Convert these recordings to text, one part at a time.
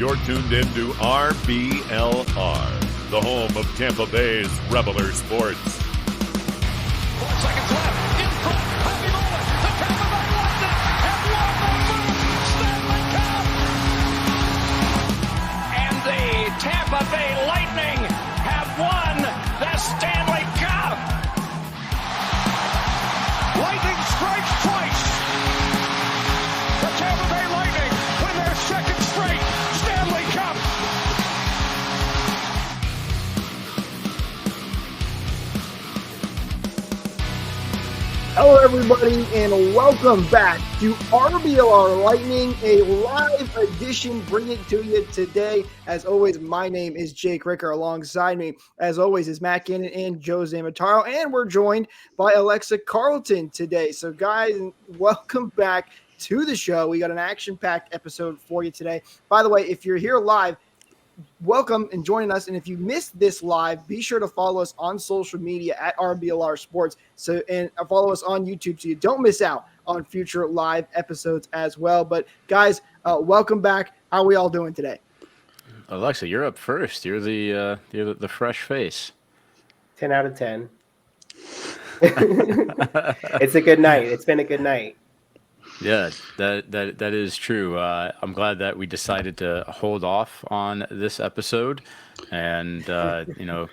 You're tuned in to RBLR, the home of Tampa Bay's RBLR Sports. 4 seconds left. In front. Happy moment. The Tampa Bay Lightning have won the first Stanley Cup. And the Tampa Bay Lightning have won the Stanley Cup. Lightning strikes twice. The Tampa Bay Lightning win their second straight Stanley Cup. Hello, everybody, and welcome back to RBLR Lightning, a live edition. Bring it to you today. As always, my name is Jake Ricker. Alongside me, as always, is Matt Gannon and Jose Mataro, and we're joined by Alexa Carlton today. So, guys, welcome back to the show. We got an action-packed episode for you today. By the way, if you're here live, welcome and joining us. And if you missed this live, be sure to follow us on social media at RBLR Sports. And follow us on YouTube so you don't miss out on future live episodes as well. But guys, welcome back. How are we all doing today? Alexa, you're up first. You're the fresh face. 10 out of 10. It's a good night. It's been a good night. Yeah, that is true. I'm glad that we decided to hold off on this episode and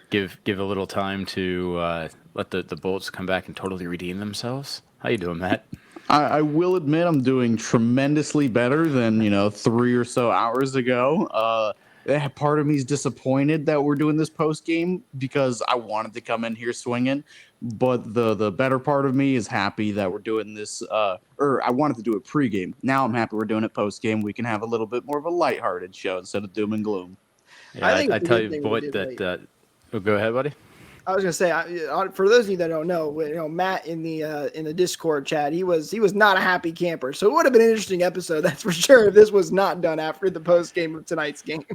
give a little time to let the Bolts come back and totally redeem themselves. How you doing, Matt? I will admit I'm doing tremendously better than 3 or so hours ago. Part of me is disappointed that we're doing this post game because I wanted to come in here swinging. But the better part of me is happy that we're doing this, or I wanted to do it pregame. Now I'm happy we're doing it postgame. We can have a little bit more of a lighthearted show instead of doom and gloom. Yeah, I tell you what, that go ahead, buddy. I was gonna say, for those of you that don't know, Matt in the Discord chat, he was not a happy camper. So it would have been an interesting episode, that's for sure, if this was not done after the post game of tonight's game.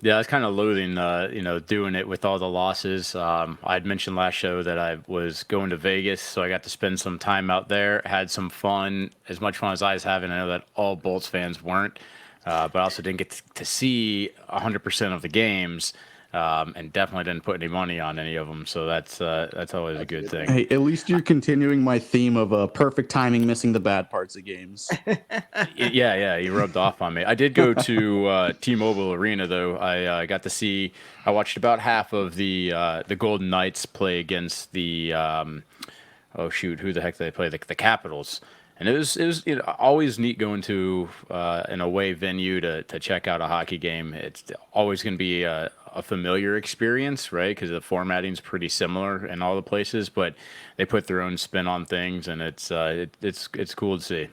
Yeah, I was kind of loathing, doing it with all the losses. I'd mentioned last show that I was going to Vegas, so I got to spend some time out there, had some fun, as much fun as I was having. I know that all Bolts fans weren't, but I also didn't get to see 100% of the games, and definitely didn't put any money on any of them. So that's always a good thing. Hey, at least you're continuing my theme of perfect timing, missing the bad parts of games. Yeah, you rubbed off on me. I did go to T-Mobile Arena though. I got to see. I watched about half of the Golden Knights play against the who the heck did they play? The Capitals. And it was always neat going to an away venue to check out a hockey game. It's always going to be a familiar experience, right? Because the formatting's pretty similar in all the places, but they put their own spin on things, and it's cool to see.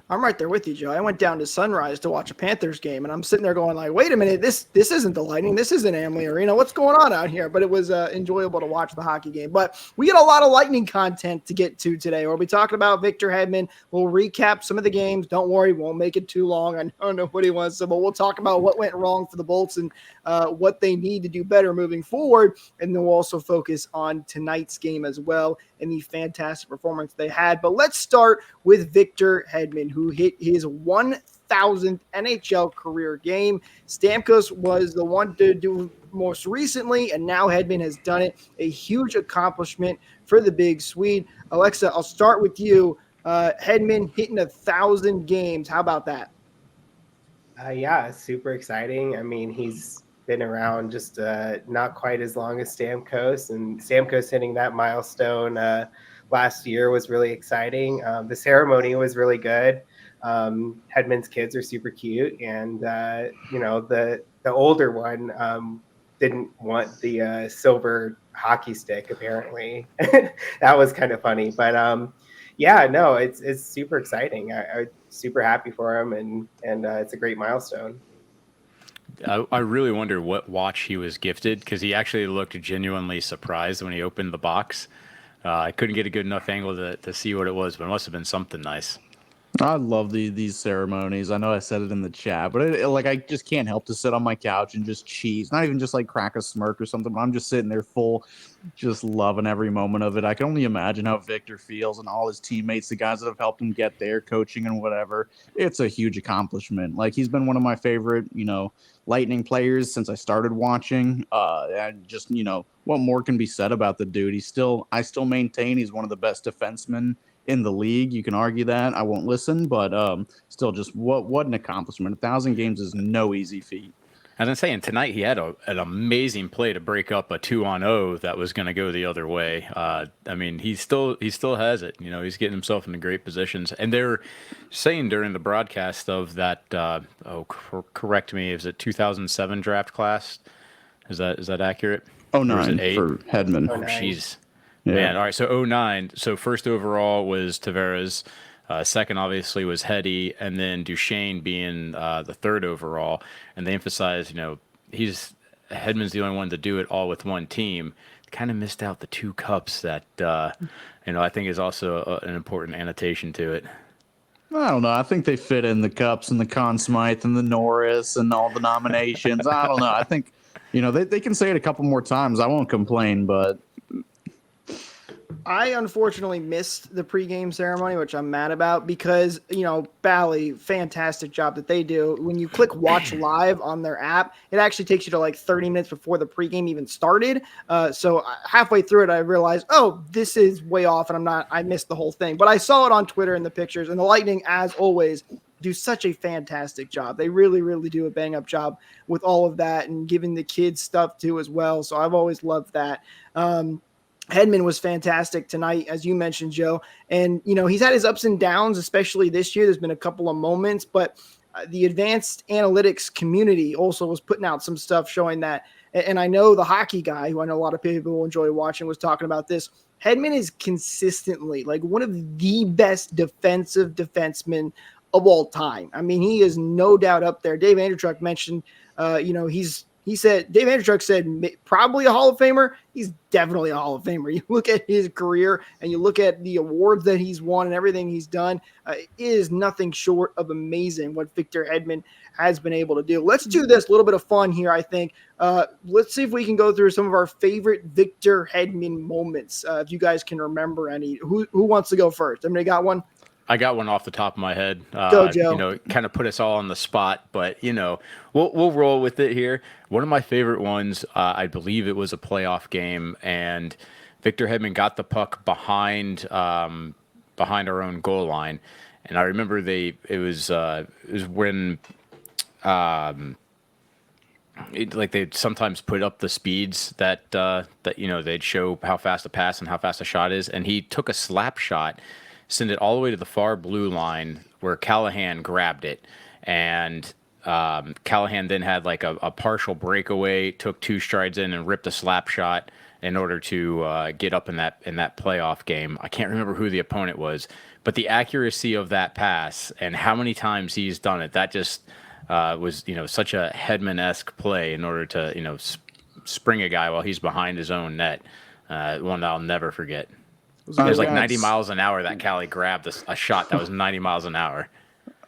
I'm right there with you, Joe. I went down to Sunrise to watch a Panthers game, and I'm sitting there going like, wait a minute, this isn't the Lightning. This isn't Amalie Arena. What's going on out here? But it was enjoyable to watch the hockey game. But we got a lot of Lightning content to get to today. We'll be talking about Victor Hedman. We'll recap some of the games. Don't worry, we won't make it too long. I know nobody wants to, but we'll talk about what went wrong for the Bolts and what they need to do better moving forward. And then we'll also focus on tonight's game as well and the fantastic performance they had. But let's start with Victor Hedman, who hit his 1,000th NHL career game. Stamkos was the one to do most recently, and now Hedman has done it. A huge accomplishment for the big Swede. Alexa, I'll start with you. Hedman hitting 1,000 games. How about that? Yeah, super exciting. I mean, he's been around just not quite as long as Stamkos, and Stamkos hitting that milestone last year was really exciting. The ceremony was really good. Hedman's kids are super cute, and the older one didn't want the silver hockey stick apparently. That was kind of funny, but it's super exciting. I'm super happy for him, and it's a great milestone. I really wonder what watch he was gifted, because he actually looked genuinely surprised when he opened the box. I couldn't get a good enough angle to see what it was, but it must have been something nice. I love these ceremonies. I know I said it in the chat, but like I just can't help to sit on my couch and just cheese. Not even just like crack a smirk or something, but I'm just sitting there full, just loving every moment of it. I can only imagine how Victor feels and all his teammates, the guys that have helped him get there, coaching and whatever. It's a huge accomplishment. Like he's been one of my favorite, Lightning players since I started watching. And just, what more can be said about the dude? I still maintain he's one of the best defensemen in the league. You can argue that. I won't listen, but still, just what an accomplishment. 1,000 games is no easy feat. As I'm saying, tonight he had an amazing play to break up a 2-on-0 that was going to go the other way. I mean, he still has it. He's getting himself into great positions. And they're saying during the broadcast of that, correct me, is it 2007 draft class? Is that accurate? Oh, Or is it 9 8? for Hedman. Oh, jeez. Yeah. Man, all right, so 09. So first overall was Tavares. Second, obviously, was Hetty, and then Duchesne being the third overall. And they emphasize, Hedman's the only one to do it all with one team. Kind of missed out the 2 cups that, I think is also an important annotation to it. I don't know. I think they fit in the cups and the Conn Smythe and the Norris and all the nominations. I don't know. I think, they can say it a couple more times. I won't complain, but I unfortunately missed the pregame ceremony, which I'm mad about because, Bally, fantastic job that they do. When you click watch live on their app, it actually takes you to like 30 minutes before the pregame even started. So halfway through it, I realized, this is way off and I missed the whole thing. But I saw it on Twitter in the pictures, and the Lightning, as always, do such a fantastic job. They really, really do a bang up job with all of that and giving the kids stuff too as well. So I've always loved that. Hedman was fantastic tonight, as you mentioned, Joe. And, he's had his ups and downs, especially this year. There's been a couple of moments, but the advanced analytics community also was putting out some stuff showing that. And I know the hockey guy, who I know a lot of people will enjoy watching, was talking about this. Hedman is consistently like one of the best defensive defensemen of all time. I mean, he is no doubt up there. Dave Andreychuk mentioned, he said, Dave Andreychuk said, probably a Hall of Famer. He's definitely a Hall of Famer. You look at his career and you look at the awards that he's won and everything he's done. It is nothing short of amazing what Victor Hedman has been able to do. Let's do this, a little bit of fun here, I think. Let's see if we can go through some of our favorite Victor Hedman moments, if you guys can remember any. Who wants to go first? Everybody got one? I got one off the top of my head. Go, Joe. Kind of put us all on the spot, but we'll roll with it here. One of my favorite ones, I believe it was a playoff game, and Victor Hedman got the puck behind our own goal line, and I remember it was when they'd sometimes put up the speeds that they'd show how fast a pass and how fast a shot is, and he took a slap shot, send it all the way to the far blue line where Callahan grabbed it. And Callahan then had like a partial breakaway, took 2 strides in and ripped a slap shot in order to get up in that playoff game. I can't remember who the opponent was, but the accuracy of that pass and how many times he's done it, that just was, such a Hedman-esque play in order to, spring a guy while he's behind his own net. One I'll never forget. It was like 90 miles an hour that Callie grabbed a shot that was 90 miles an hour.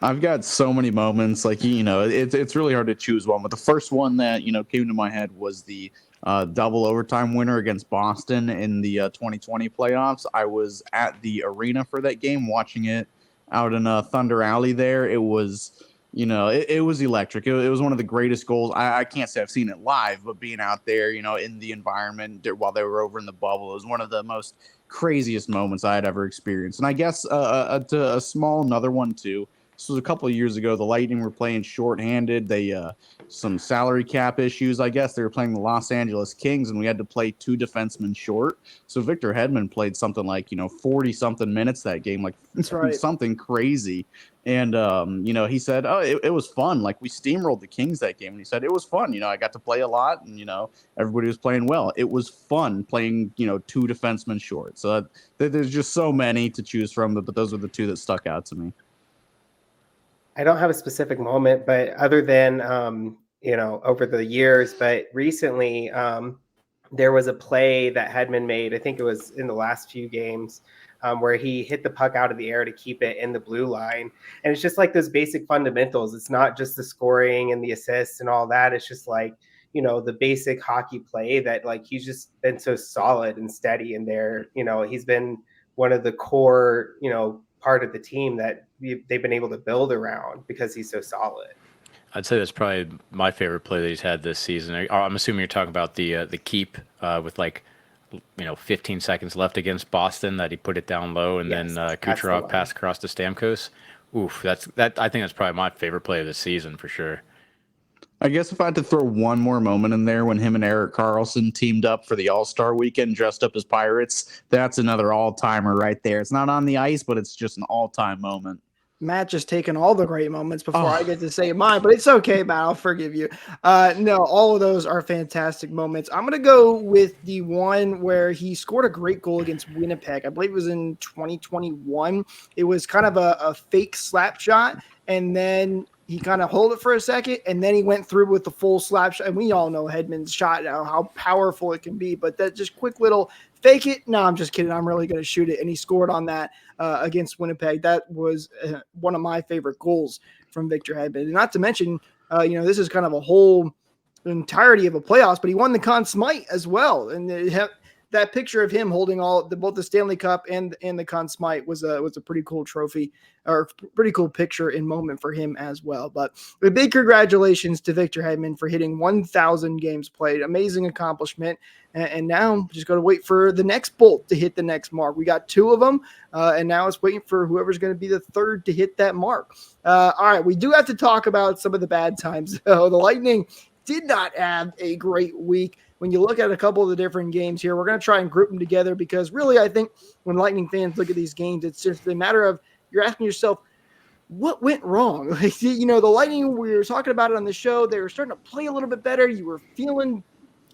I've got so many moments. Like, it's really hard to choose one. But the first one that, came to my head was the double overtime winner against Boston in the 2020 playoffs. I was at the arena for that game watching it out in Thunder Alley there. It was, it was electric. It was one of the greatest goals. I can't say I've seen it live, but being out there, in the environment while they were over in the bubble, it was one of the most craziest moments I had ever experienced. And I guess to a small another one too. This was a couple of years ago. The Lightning were playing shorthanded. They some salary cap issues. I guess they were playing the Los Angeles Kings, and we had to play 2 defensemen short. So Victor Hedman played something like 40 something minutes that game, like that's right, something crazy. And he said, it was fun. Like, we steamrolled the Kings that game, and he said it was fun. I got to play a lot, and everybody was playing well. It was fun playing 2 defensemen short. So there's just so many to choose from, but those are the 2 that stuck out to me. I don't have a specific moment, but other than, over the years, but recently there was a play that Hedman made. I think it was in the last few games where he hit the puck out of the air to keep it in the blue line. And it's just like those basic fundamentals. It's not just the scoring and the assists and all that. It's just like, the basic hockey play that like he's just been so solid and steady in there. He's been one of the core, part of the team that they've been able to build around because he's so solid. I'd say that's probably my favorite play that he's had this season. I'm assuming you're talking about the keep with 15 seconds left against Boston that he put it down low and Yes, then Kucherov passed across to Stamkos. Oof, I think that's probably my favorite play of the season for sure. I guess if I had to throw one more moment in there when him and Erik Karlsson teamed up for the All-Star weekend dressed up as Pirates, that's another all-timer right there. It's not on the ice, but it's just an all-time moment. Matt just taking all the great moments before I get to say mine, but it's okay, Matt. I'll forgive you. No, all of those are fantastic moments. I'm going to go with the one where he scored a great goal against Winnipeg. I believe it was in 2021. It was kind of a fake slap shot, and then he kind of hold it for a second, and then he went through with the full slap shot. And we all know Hedman's shot now, how powerful it can be. But that just quick little fake it. No, I'm just kidding. I'm really going to shoot it. And he scored on that against Winnipeg. That was one of my favorite goals from Victor Hedman. And not to mention, this is kind of a whole entirety of a playoffs, but he won the Conn Smythe as well. And that picture of him holding both the Stanley Cup and the Conn Smythe was a pretty cool trophy, or pretty cool picture and moment for him as well. But a big congratulations to Victor Hedman for hitting 1,000 games played. Amazing accomplishment. And now just got to wait for the next Bolt to hit the next mark. We got 2 of them, and now it's waiting for whoever's going to be the third to hit that mark. All right, we do have to talk about some of the bad times. So the Lightning did not have a great week. When you look at a couple of the different games here, we're going to try and group them together because really I think when Lightning fans look at these games, it's just a matter of you're asking yourself, what went wrong? The Lightning, we were talking about it on the show, they were starting to play a little bit better. You were feeling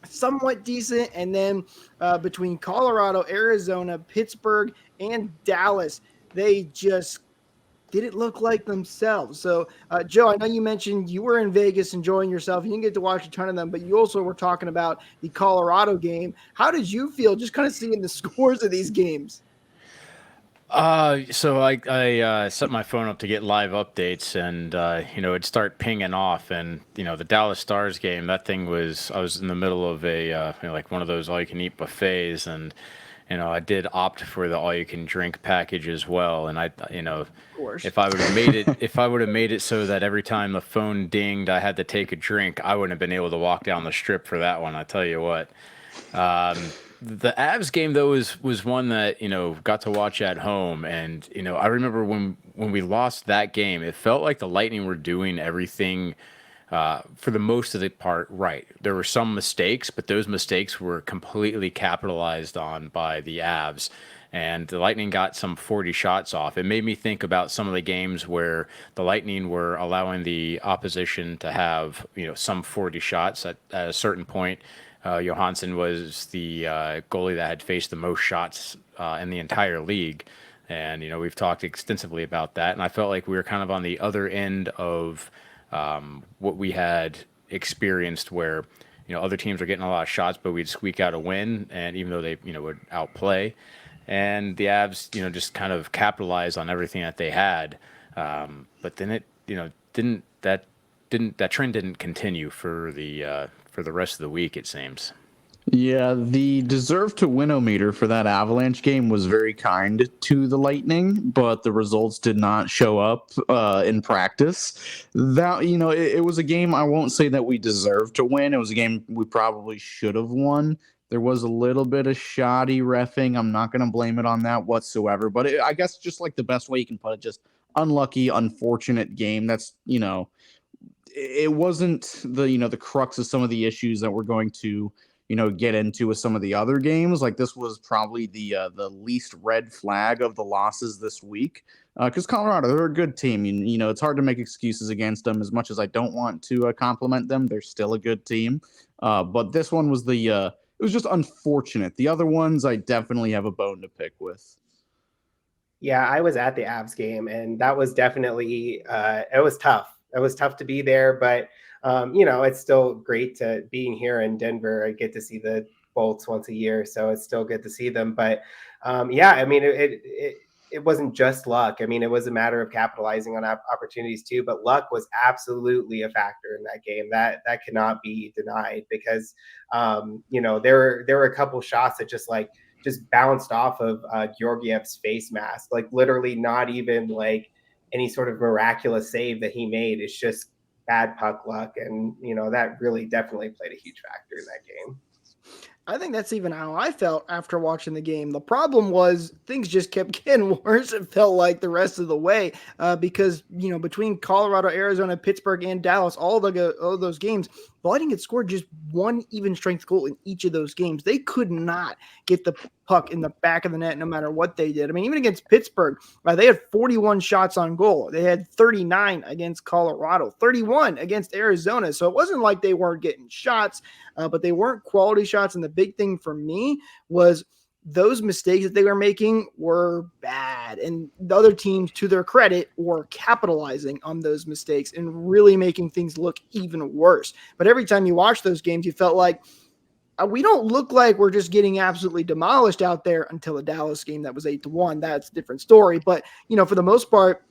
somewhat decent. And then between Colorado, Arizona, Pittsburgh, and Dallas, they just didn't look like themselves. So, Joe, I know you mentioned you were in Vegas enjoying yourself. You didn't get to watch a ton of them, but you also were talking about the Colorado game. How did you feel just kind of seeing the scores of these games? So I set my phone up to get live updates, and it'd start pinging off, and the Dallas Stars game. That thing I was in the middle of a like one of those all-you-can-eat buffets, and I did opt for the all-you-can-drink package as well, and of course, if I would have made it so that every time the phone dinged, I had to take a drink, I wouldn't have been able to walk down the strip for that one. I tell you what. The Avs game though was one that got to watch at home, and I remember when we lost that game, it felt like the Lightning were doing everything for the most of the part right. There were some mistakes, but those mistakes were completely capitalized on by the Avs, and the Lightning got some 40 shots off. It made me think about some of the games where the Lightning were allowing the opposition to have some 40 shots at a certain point. Johansson was the goalie that had faced the most shots in the entire league. And, we've talked extensively about that. And I felt like we were kind of on the other end of what we had experienced where, other teams are getting a lot of shots, but we'd squeak out a win. And even though they, would outplay. And the Avs, just kind of capitalized on everything that they had. But then it, that trend didn't continue for the rest of the week, it seems. Yeah, the deserve to win-o-meter for that Avalanche game was very kind to the Lightning, but the results did not show up in practice. That it was a game I won't say that we deserved to win. It was a game we probably should have won. There was a little bit of shoddy reffing. I'm not going to blame it on that whatsoever, but I guess just like the best way you can put it, just unlucky, unfortunate game. That's it wasn't the crux of some of the issues that we're going to get into with some of the other games. Like this was probably the least red flag of the losses this week, because Colorado, they're a good team. It's hard to make excuses against them. As much as I don't want to compliment them, they're still a good team. But this one was it was just unfortunate. The other ones I definitely have a bone to pick with. Yeah, I was at the Avs game, and that was definitely it was tough. It was tough to be there, but it's still great to being here in Denver. I get to see the Bolts once a year, so it's still good to see them. But yeah, I mean, it wasn't just luck. I mean, it was a matter of capitalizing on opportunities too. But luck was absolutely a factor in that game. That cannot be denied because there were a couple shots that just bounced off of Georgiev's face mask, like literally not even like any sort of miraculous save that he made. It's just bad puck luck, and that really definitely played a huge factor in that game. I think that's even how I felt after watching the game. The problem was things just kept getting worse. It felt like the rest of the way because, between Colorado, Arizona, Pittsburgh, and Dallas, all those games, the Lightning had scored just one even strength goal in each of those games. They could not get the puck in the back of the net no matter what they did. I mean, even against Pittsburgh, they had 41 shots on goal. They had 39 against Colorado, 31 against Arizona. So it wasn't like they weren't getting shots, but they weren't quality shots. And the big thing for me was those mistakes that they were making were bad. And the other teams, to their credit, were capitalizing on those mistakes and really making things look even worse. But every time you watch those games, you felt like we don't look like we're just getting absolutely demolished out there until the Dallas game that was 8-1. That's a different story. But, for the most part,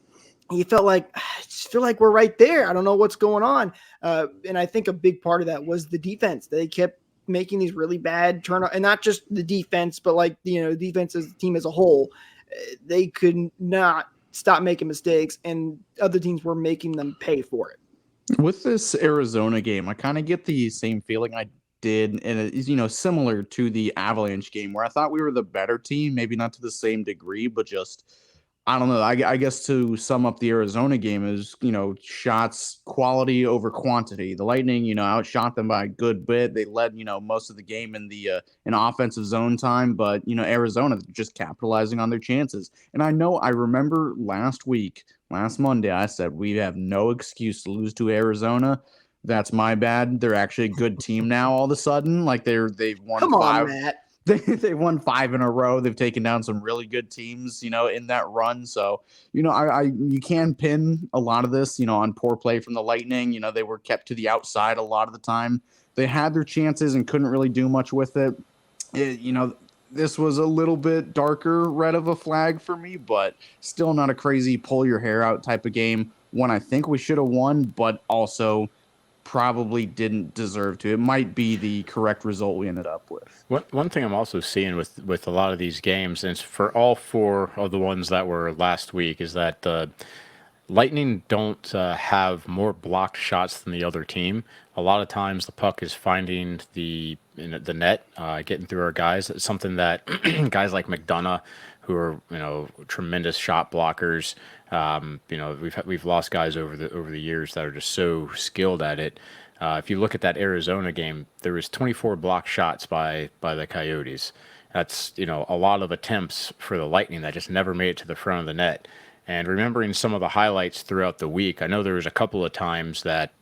you felt like, I just feel like we're right there. I don't know what's going on. And I think a big part of that was the defense. They kept making these really bad turnovers, and not just the defense, but defense as a team as a whole. They could not stop making mistakes, and other teams were making them pay for it. With this Arizona game, I kind of get the same feeling I did, and it's, similar to the Avalanche game where I thought we were the better team, maybe not to the same degree, but just, I don't know. I guess to sum up the Arizona game is, shots quality over quantity. The Lightning, outshot them by a good bit. They led, most of the game in in offensive zone time, but, Arizona just capitalizing on their chances. And I remember last Monday, I said, we have no excuse to lose to Arizona. That's my bad. They're actually a good team now all of a sudden. Like they've won Come five. on, Matt. They won 5 in a row. They've taken down some really good teams, in that run. So, you can pin a lot of this, on poor play from the Lightning. They were kept to the outside a lot of the time. They had their chances and couldn't really do much with it. This was a little bit darker red of a flag for me, but still not a crazy pull your hair out type of game. One I think we should have won, but also probably didn't deserve to. It might be the correct result we ended up with. One thing I'm also seeing with a lot of these games, and it's for all 4 of the ones that were last week, is that Lightning don't have more blocked shots than the other team. A lot of times the puck is finding the net, getting through our guys. It's something that guys like McDonough, who are tremendous shot blockers. We've lost guys over the years that are just so skilled at it. If you look at that Arizona game, there was 24 blocked shots by the Coyotes. That's a lot of attempts for the Lightning that just never made it to the front of the net. And remembering some of the highlights throughout the week, I know there was a couple of times that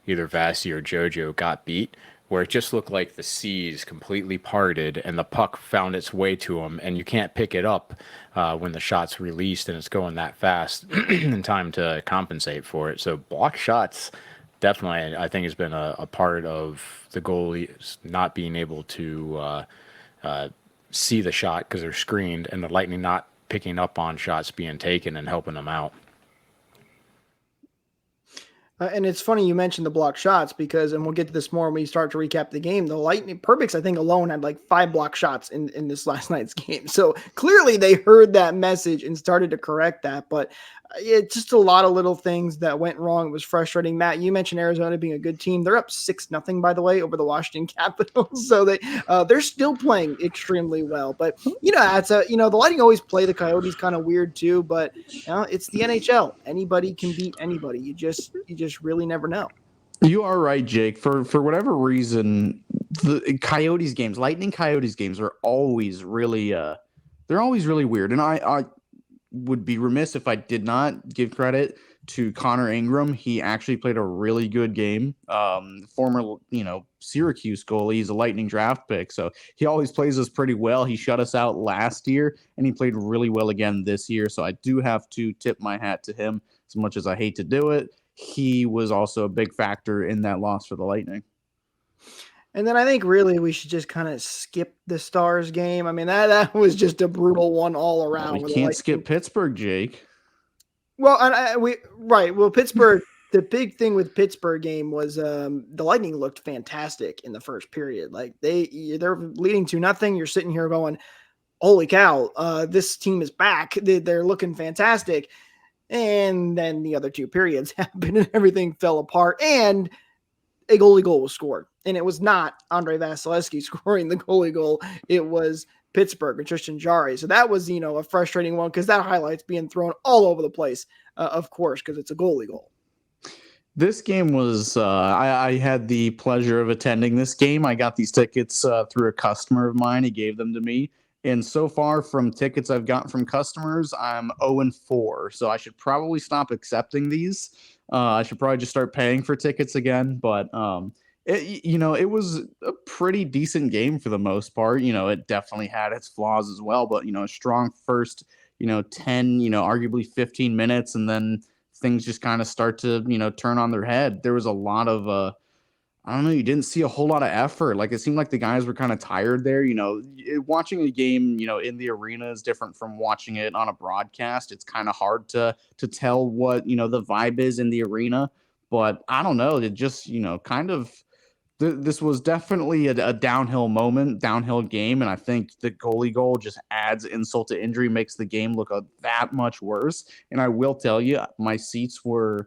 either Vasi or JoJo got beat, where it just looked like the seas completely parted and the puck found its way to them, and you can't pick it up when the shot's released and it's going that fast in time to compensate for it. So block shots definitely, I think, has been a part of the goalies not being able to see the shot because they're screened, and the Lightning not picking up on shots being taken and helping them out. And it's funny you mentioned the block shots because, and we'll get to this more when we start to recap the game, the Lightning, Perbix, I think, alone had like 5 block shots in this last night's game. So clearly they heard that message and started to correct that. But it's just a lot of little things that went wrong. It was frustrating. Matt, you mentioned Arizona being a good team. They're up 6-0, by the way, over the Washington Capitals. So they're still playing extremely well. But, that's the Lightning always play the Coyotes kind of weird too. But it's the NHL. Anybody can beat anybody. You just really never know. You are right, Jake. For whatever reason, the Coyotes games, Lightning Coyotes games, are always really they're always really weird. And I would be remiss if I did not give credit to Connor Ingram. He actually played a really good game. Former, Syracuse goalie. He's a Lightning draft pick, so he always plays us pretty well. He shut us out last year, and he played really well again this year. So I do have to tip my hat to him, as much as I hate to do it. He was also a big factor in that loss for the Lightning. And then I think really we should just kind of skip the Stars game. I mean, that was just a brutal one all around. We can't skip Pittsburgh, Jake. Well, Well, Pittsburgh. The big thing with Pittsburgh game was the Lightning looked fantastic in the first period. Like they're leading 2-0. You're sitting here going, "Holy cow, this team is back. They're looking fantastic." And then the other two periods happened and everything fell apart. And a goalie goal was scored. And it was not Andrei Vasilevsky scoring the goalie goal. It was Pittsburgh and Tristan Jarry. So that was, a frustrating one because that highlight's being thrown all over the place, of course, because it's a goalie goal. This game was, I had the pleasure of attending this game. I got these tickets through a customer of mine. He gave them to me. And so far from tickets I've gotten from customers, I'm 0-4. So I should probably stop accepting these. I should probably just start paying for tickets again. But, it was a pretty decent game for the most part. It definitely had its flaws as well. But, a strong first, 10, arguably 15 minutes. And then things just kind of start to, turn on their head. There was a lot of I don't know. You didn't see a whole lot of effort. Like it seemed like the guys were kind of tired there. Watching a game, in the arena is different from watching it on a broadcast. It's kind of hard to tell what the vibe is in the arena. But I don't know. It just kind of this was definitely a downhill game, and I think the goalie goal just adds insult to injury, makes the game look that much worse. And I will tell you, my seats were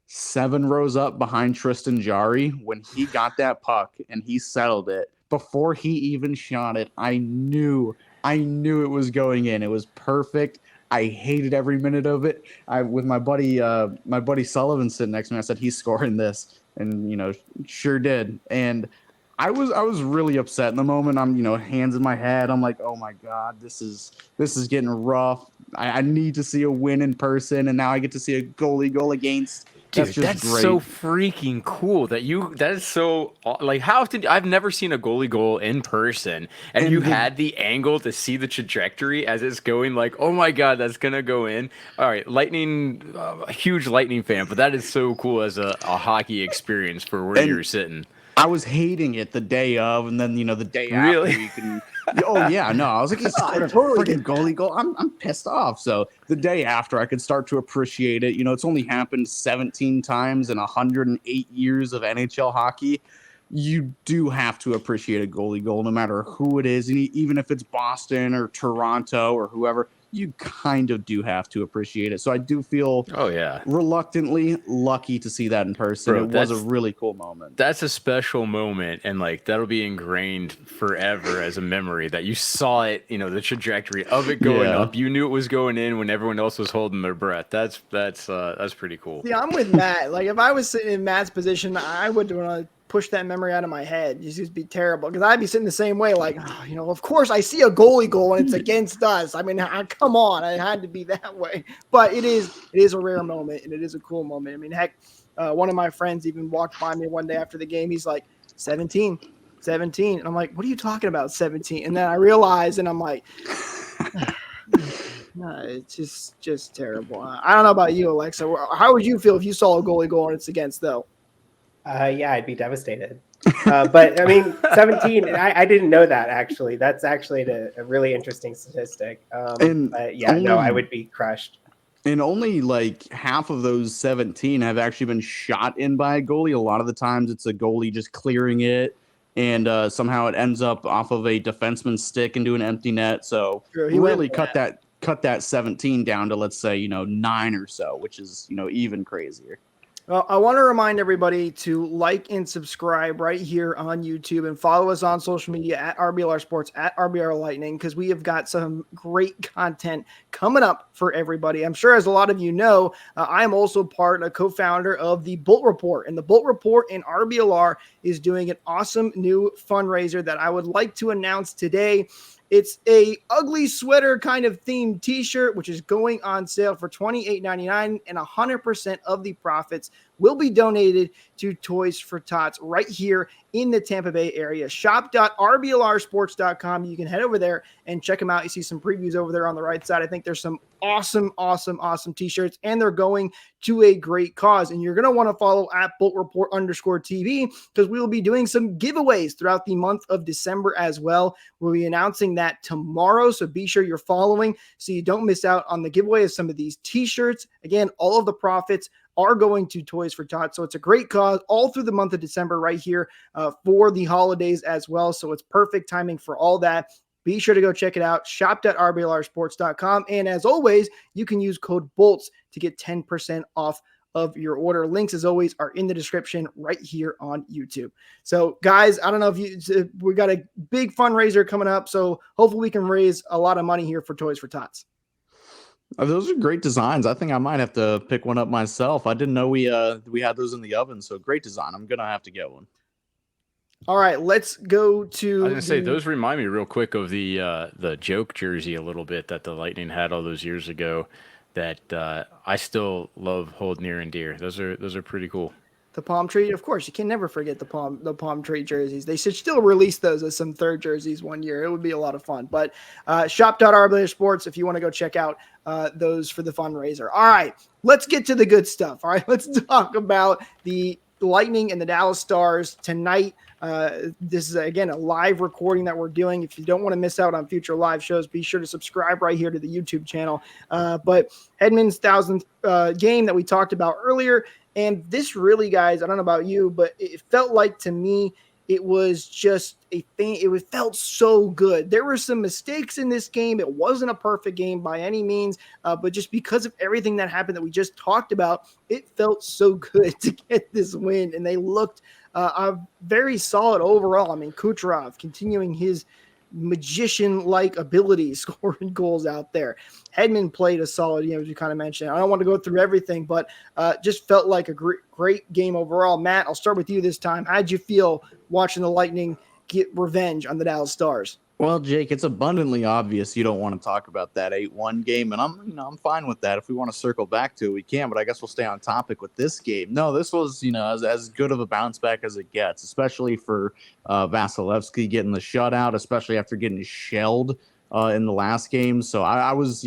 7 rows up behind Tristan Jarry. When he got that puck and he settled it, before he even shot it, I knew it was going in. It was perfect. I hated every minute of it. With my buddy Sullivan sitting next to me, I said, he's scoring this. And, sure did. And I was really upset in the moment. I'm, hands in my head. I'm like, oh my God, this is getting rough. I need to see a win in person. And now I get to see a goalie goal against. Dude, that's great. So freaking cool that is so like how often I've never seen a goalie goal in person and you had the angle to see the trajectory as it's going like, oh my God, that's going to go in. All right. Lightning, a huge Lightning fan, but that is so cool as a hockey experience for where you're sitting. I was hating it the day of, and then the day really? after you can. Oh yeah, no, I was like, it's freaking goalie goal. I'm pissed off. So the day after, I could start to appreciate it. It's only happened 17 times in 108 years of NHL hockey. You do have to appreciate a goalie goal, no matter who it is, and even if it's Boston or Toronto or whoever. You kind of do have to appreciate it. So I do feel reluctantly lucky to see that in person. Bro, it was a really cool moment. That's a special moment, and like that'll be ingrained forever as a memory that you saw it, the trajectory of it going up. You knew it was going in when everyone else was holding their breath. That's pretty cool. Yeah, I'm with Matt. Like if I was sitting in Matt's position, I would want to push that memory out of my head. It just be terrible because I'd be sitting the same way. Like, of course I see a goalie goal and it's against us. I mean, come on, it had to be that way. But it is a rare moment and it is a cool moment. I mean, heck, one of my friends even walked by me one day after the game. He's like, 17. And I'm like, what are you talking about, 17? And then I realized, and I'm like, no, it's just terrible. I don't know about you, Alexa. How would you feel if you saw a goalie goal and it's against though? Yeah, I'd be devastated. But I mean, 17, I didn't know that actually. That's actually a really interesting statistic. I would be crushed. And only like half of those 17 have actually been shot in by a goalie. A lot of the times it's a goalie just clearing it and somehow it ends up off of a defenseman's stick into an empty net. So he really cut that 17 down to, let's say, 9 or so, which is, even crazier. Well, I want to remind everybody to like and subscribe right here on YouTube and follow us on social media at RBLR Sports, at RBLR Lightning, because we have got some great content coming up for everybody. I'm sure, as a lot of you know, I am also a co-founder of the Bolt Report, and the Bolt Report and RBLR is doing an awesome new fundraiser that I would like to announce today. It's a ugly sweater kind of themed t-shirt, which is going on sale for $28.99, and 100% of the profits will be donated to Toys for Tots right here in the Tampa Bay area. Shop.rblrsports.com. You can head over there and check them out. You see some previews over there on the right side. I think there's some awesome t-shirts, and they're going to a great cause. And you're going to want to follow at @BoltReport_TV, because we will be doing some giveaways throughout the month of December as well. We'll be announcing that tomorrow, so be sure you're following so you don't miss out on the giveaway of some of these t-shirts. Again, all of the profits are going to Toys for Tots, so it's a great cause all through the month of December right here for the holidays as well. So it's perfect timing for all that. Be sure to go check it out, shop.rblrsports.com. And as always, you can use code BOLTS to get 10% off of your order. Links, as always, are in the description right here on YouTube. So, guys, I don't know if we got a big fundraiser coming up, so hopefully we can raise a lot of money here for Toys for Tots. Those are great designs. I think I might have to pick one up myself. I didn't know we had those in the oven, so great design. I'm going to have to get one. All right, let's go to. I was gonna say those remind me real quick of the joke jersey a little bit that the Lightning had all those years ago. That I still love, hold near and dear. Those are pretty cool. The palm tree, of course, you can never forget the palm tree jerseys. They should still release those as some third jerseys one year. It would be a lot of fun. But shop.RBLR Sports if you want to go check out those for the fundraiser. All right, let's get to the good stuff. All right, let's talk about the Lightning and the Dallas Stars tonight. This is, again, a live recording that we're doing. If you don't want to miss out on future live shows, be sure to subscribe right here to the YouTube channel. But Hedman's 1000th game that we talked about earlier, and this really, guys, I don't know about you, but it felt like to me it was just a thing. It felt so good. There were some mistakes in this game. It wasn't a perfect game by any means, but just because of everything that happened that we just talked about, it felt so good to get this win, and they looked very solid overall. I mean, Kucherov continuing his magician-like ability, scoring goals out there. Hedman played a solid game, as you kind of mentioned. I don't want to go through everything, but just felt like a great game overall. Matt, I'll start with you this time. How'd you feel watching the Lightning get revenge on the Dallas Stars? Well, Jake, it's abundantly obvious you don't want to talk about that 8-1 game, and I'm fine with that. If we want to circle back to it, we can, but I guess we'll stay on topic with this game. No, this was, as good of a bounce back as it gets, especially for Vasilevsky getting the shutout, especially after getting shelled in the last game. So I was,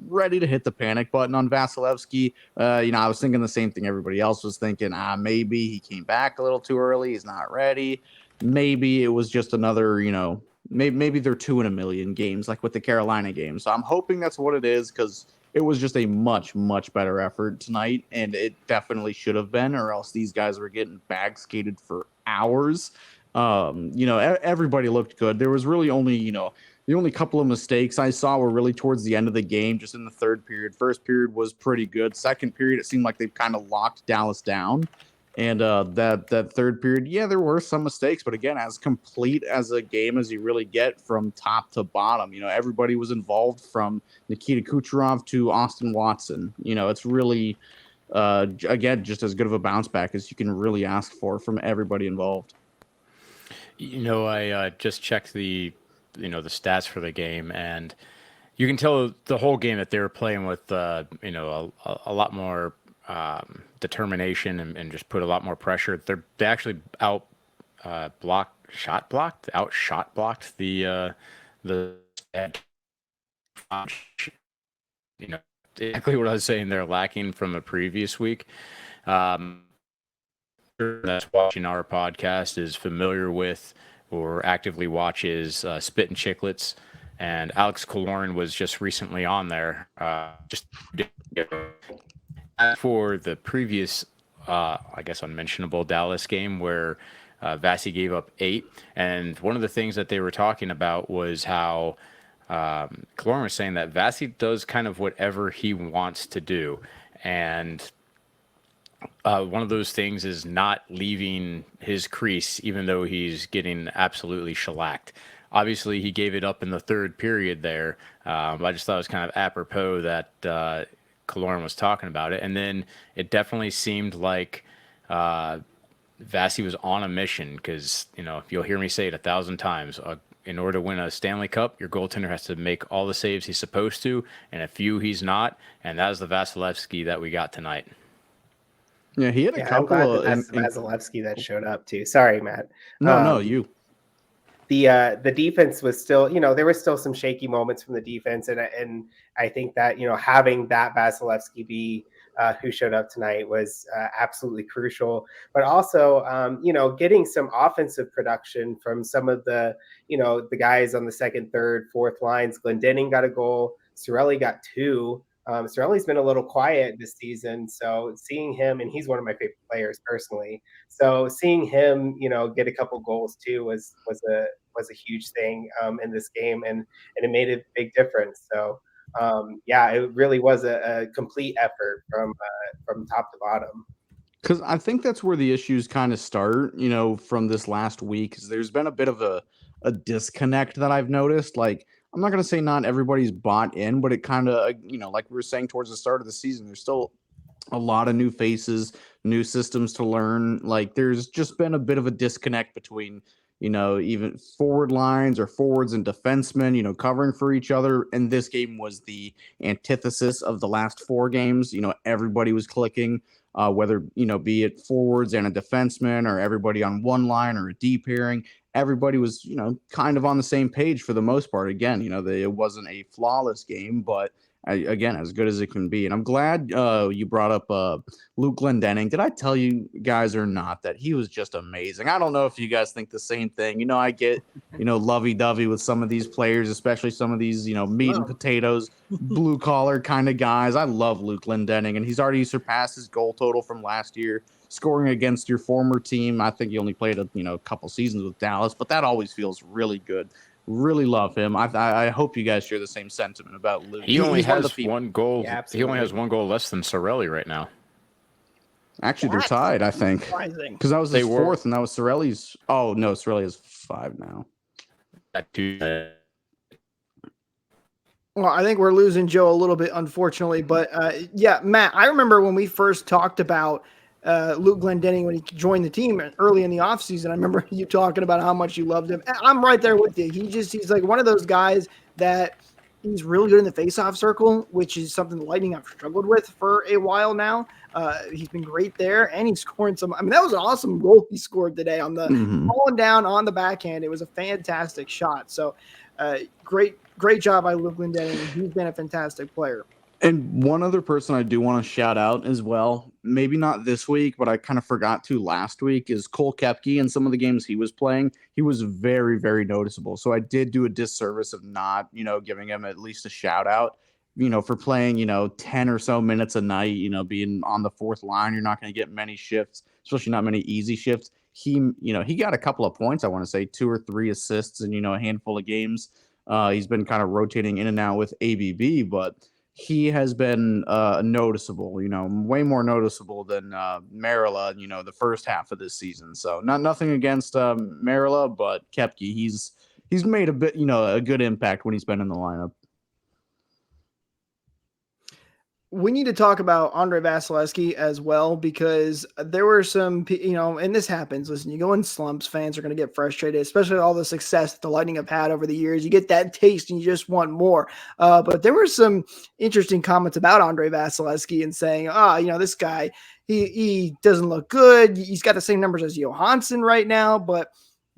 ready to hit the panic button on Vasilevsky. I was thinking the same thing everybody else was thinking. Maybe he came back a little too early. He's not ready. Maybe it was just another, maybe they're 2 in a million games, like with the Carolina game. So I'm hoping that's what it is, because it was just a much, much better effort tonight, and it definitely should have been, or else these guys were getting bag skated for hours. Everybody looked good. There was really only, the only couple of mistakes I saw were really towards the end of the game, just in the third period. First period was pretty good. Second period, it seemed like they've kind of locked Dallas down. And that third period, yeah, there were some mistakes, but again, as complete as a game as you really get from top to bottom. Everybody was involved, from Nikita Kucherov to Austin Watson. It's really, again, just as good of a bounce back as you can really ask for from everybody involved. I just checked the stats for the game, and you can tell the whole game that they were playing with, a lot more determination and just put a lot more pressure. They actually shot blocked the exactly what I was saying they're lacking from the previous week. That's watching our podcast is familiar with or actively watches Spit and Chicklets, and Alex Killorn was just recently on there. For the previous, I guess, unmentionable Dallas game where Vasi gave up 8. And one of the things that they were talking about was how Killorn was saying that Vasi does kind of whatever he wants to do. And one of those things is not leaving his crease, even though he's getting absolutely shellacked. Obviously, he gave it up in the third period there. I just thought it was kind of apropos that Killorn was talking about it. And then it definitely seemed like Vasi was on a mission, because, you'll hear me say it 1,000 times. In order to win a Stanley Cup, your goaltender has to make all the saves he's supposed to, and a few he's not. And that is the Vasilevsky that we got tonight. Yeah, he had a I'm glad couple that that's Vasilevsky that showed up too. Sorry, Matt. No, you. The defense was still, there were still some shaky moments from the defense, and I think that having that Vasilevsky be who showed up tonight was absolutely crucial. But also, getting some offensive production from some of the the guys on the second, third, fourth lines. Glendening got a goal. Cirelli got two. Cirelli's been a little quiet this season, so seeing him, and he's one of my favorite players personally. So seeing him, get a couple goals too was a huge thing in this game, and it made a big difference. So it really was a complete effort from top to bottom. Because I think that's where the issues kind of start, from this last week. 'Cause there's been a bit of a disconnect that I've noticed. Like, I'm not going to say not everybody's bought in, but it kind of, like we were saying towards the start of the season, there's still a lot of new faces, new systems to learn. Like, there's just been a bit of a disconnect between, even forward lines or forwards and defensemen, covering for each other. And this game was the antithesis of the last four games. Everybody was clicking, whether, be it forwards and a defenseman or everybody on one line or a D pairing. Everybody was, kind of on the same page for the most part. Again, it wasn't a flawless game, but again, as good as it can be. And I'm glad you brought up Luke Glendening. Did I tell you guys or not that he was just amazing? I don't know if you guys think the same thing. I get, lovey-dovey with some of these players, especially some of these, meat and potatoes, blue-collar kind of guys. I love Luke Glendening, and he's already surpassed his goal total from last year, scoring against your former team. I think he only played a couple seasons with Dallas, but that always feels really good. Really love him. I hope you guys share the same sentiment about Luke. He only has one one goal. Yeah, he only has one goal less than Sorelli right now. Actually, they're tied, I think. Because that was his fourth, and that was Sorelli's. Oh, no, Sorelli has 5 now. Well, I think we're losing Joe a little bit, unfortunately. But Matt, I remember when we first talked about Luke Glendening when he joined the team early in the offseason. I remember you talking about how much you loved him. I'm right there with you. He's like one of those guys that he's really good in the faceoff circle, which is something the Lightning have struggled with for a while now. He's been great there, and he's scoring some. I mean, that was an awesome goal he scored today on the falling down on the backhand. It was a fantastic shot. So great job by Luke Glendening. He's been a fantastic player. And one other person I do want to shout out as well, maybe not this week, but I kind of forgot to last week, is Cole Koepke. In some of the games he was playing, he was very, very noticeable. So I did do a disservice of not, giving him at least a shout out, for playing, 10 or so minutes a night, being on the fourth line. You're not going to get many shifts, especially not many easy shifts. He got a couple of points, I want to say 2 or 3 assists in, a handful of games. He's been kind of rotating in and out with ABB, but he has been noticeable, way more noticeable than Marilla, the first half of this season. So nothing against Marilla, but Koepke, he's made a bit, a good impact when he's been in the lineup. We need to talk about Andre Vasilevsky as well, because there were some, and this happens. Listen, you go in slumps, fans are going to get frustrated, especially all the success that the Lightning have had over the years. You get that taste and you just want more. But there were some interesting comments about Andre Vasilevsky and saying, this guy, he doesn't look good. He's got the same numbers as Johansson right now, but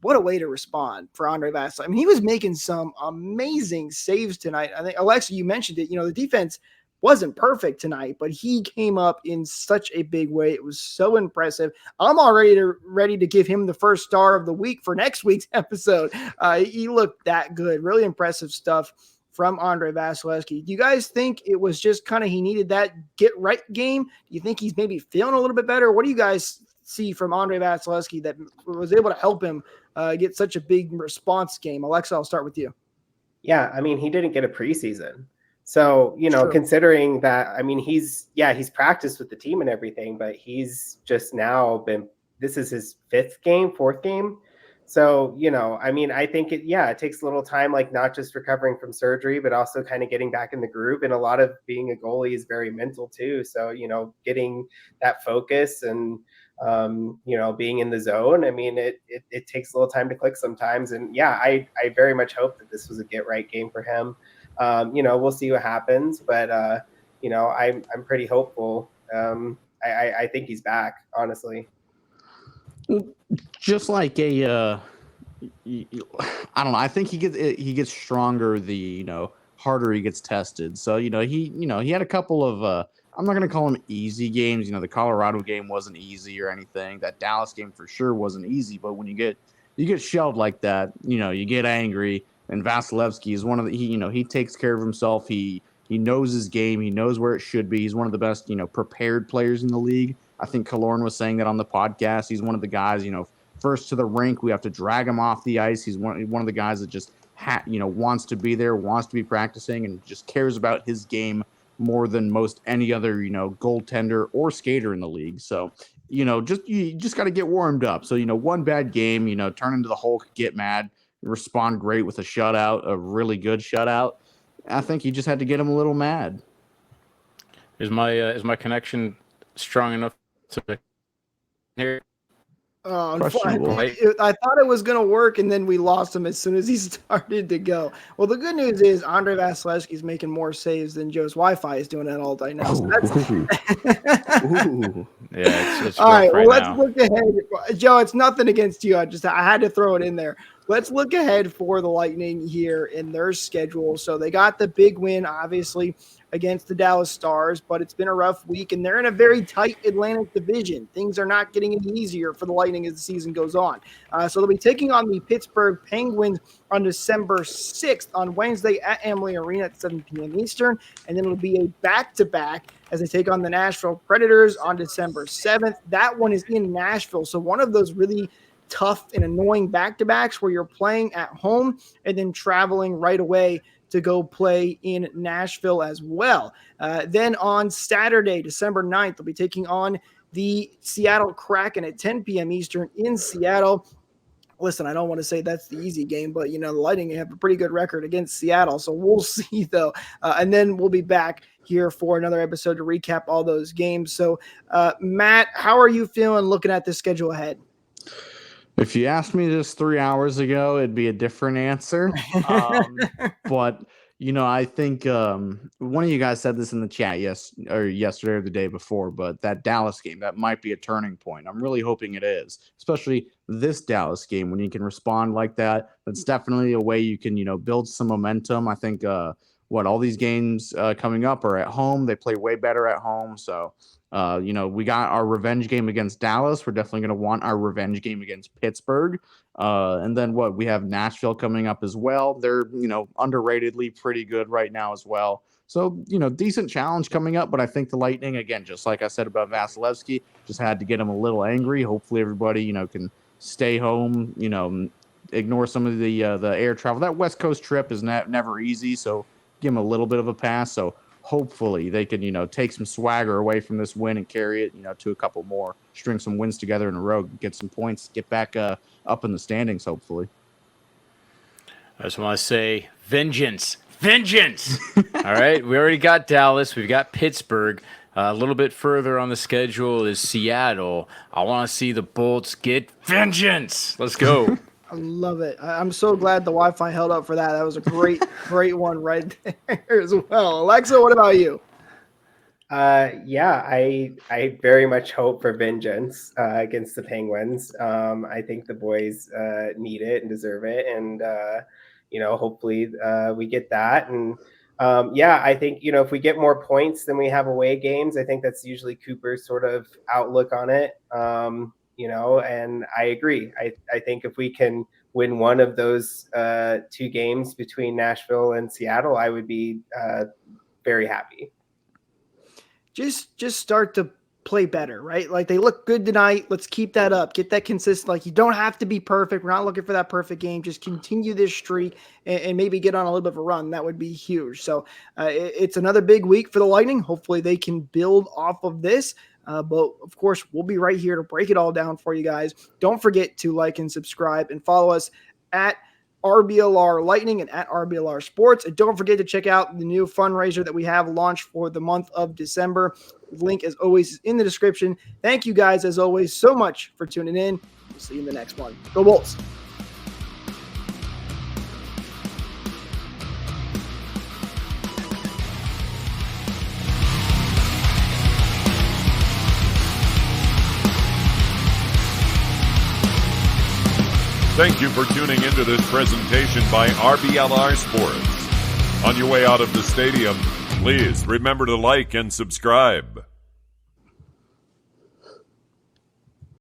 what a way to respond for Andre Vasilevsky. I mean, he was making some amazing saves tonight. I think, Alexa, you mentioned it, the defense wasn't perfect tonight, but he came up in such a big way. It was so impressive. I'm already ready to give him the first star of the week for next week's episode. He looked that good. Really impressive stuff from Andre Vasilevsky. Do you guys think it was just kind of he needed that get right game? Do you think he's maybe feeling a little bit better? What do you guys see from Andre Vasilevsky that was able to help him get such a big response game? Alexa, I'll start with you. Yeah, I mean, he didn't get a preseason. So, True. Considering that, I mean, he's practiced with the team and everything, but he's just now this is his 4th game. So, I mean, I think it takes a little time, like not just recovering from surgery, but also kind of getting back in the groove. And a lot of being a goalie is very mental too. So, getting that focus and, being in the zone. I mean, it takes a little time to click sometimes. And I very much hope that this was a get right game for him. We'll see what happens, but I'm pretty hopeful. I I think he's back, honestly. Just like a, I don't know. I think he gets stronger the harder he gets tested. So he had a couple of I'm not gonna call them easy games. The Colorado game wasn't easy or anything. That Dallas game for sure wasn't easy. But when you get shelled like that, you get angry. And Vasilevsky is one of the he takes care of himself. He knows his game. He knows where it should be. He's one of the best prepared players in the league. I think Killorn was saying that on the podcast. He's one of the guys first to the rink. We have to drag him off the ice. He's one of the guys that just wants to be there, wants to be practicing, and just cares about his game more than most any other goaltender or skater in the league. So you just got to get warmed up. So one bad game, turn into the Hulk, get mad, respond great with a shutout, a really good shutout. I think you just had to get him a little mad. Is my connection strong enough to hear? I thought it was going to work, and then we lost him as soon as he started to go. Well, the good news is Andre Vasilevsky is making more saves than Joe's Wi-Fi is doing that all day now. So Yeah, it's all right. Well, let's now. look ahead. Joe, it's nothing against you. I had to throw it in there. Let's look ahead for the Lightning here in their schedule. So they got the big win, obviously, against the Dallas Stars, but it's been a rough week, and they're in a very tight Atlantic division. Things are not getting any easier for the Lightning as the season goes on. So they'll be taking on the Pittsburgh Penguins on December 6th on Wednesday at Amalie Arena at 7 p.m. Eastern, and then it'll be a back-to-back as they take on the Nashville Predators on December 7th. That one is in Nashville, so one of those really tough and annoying back-to-backs where you're playing at home and then traveling right away to go play in Nashville as well. Then on Saturday, December 9th, they'll be taking on the Seattle Kraken at 10 p.m. Eastern in Seattle. Listen, I don't want to say that's the easy game, but, the Lightning have a pretty good record against Seattle, so we'll see, though. And then we'll be back here for another episode to recap all those games. So, Matt, how are you feeling looking at the schedule ahead? If you asked me this 3 hours ago, it'd be a different answer. But, I think one of you guys said this in the chat yesterday or the day before, but that Dallas game, that might be a turning point. I'm really hoping it is, especially this Dallas game when you can respond like that. That's definitely a way you can, build some momentum. I think all these games coming up are at home. They play way better at home. So, we got our revenge game against Dallas. We're definitely going to want our revenge game against Pittsburgh. And then we have Nashville coming up as well. They're, underratedly pretty good right now as well. So, decent challenge coming up. But I think the Lightning, again, just like I said about Vasilevsky, just had to get him a little angry. Hopefully everybody, can stay home, ignore some of the air travel. That West Coast trip is never easy. So give him a little bit of a pass. So hopefully they can, take some swagger away from this win and carry it, to a couple more, string some wins together in a row, get some points, get back up in the standings, hopefully. I just want to say vengeance. All right. We already got Dallas. We've got Pittsburgh. A little bit further on the schedule is Seattle. I want to see the Bolts get vengeance. Let's go. I love it. I'm so glad the Wi-Fi held up for that. That was a great one right there as well. Alexa, what about you? I very much hope for vengeance against the Penguins. I think the boys need it and deserve it, and hopefully we get that. And I think if we get more points than we have away games, I think that's usually Cooper's sort of outlook on it. And I agree. I think if we can win one of those 2 games between Nashville and Seattle, I would be very happy. Just start to play better, right? Like they look good tonight. Let's keep that up. Get that consistent. Like you don't have to be perfect. We're not looking for that perfect game. Just continue this streak and maybe get on a little bit of a run. That would be huge. So it's another big week for the Lightning. Hopefully they can build off of this. But of course, we'll be right here to break it all down for you guys. Don't forget to like and subscribe and follow us at RBLR Lightning and at RBLR Sports. And don't forget to check out the new fundraiser that we have launched for the month of December. The link, as always, is in the description. Thank you guys, as always, so much for tuning in. We'll see you in the next one. Go Bolts! Thank you for tuning into this presentation by RBLR Sports. On your way out of the stadium, please remember to like and subscribe.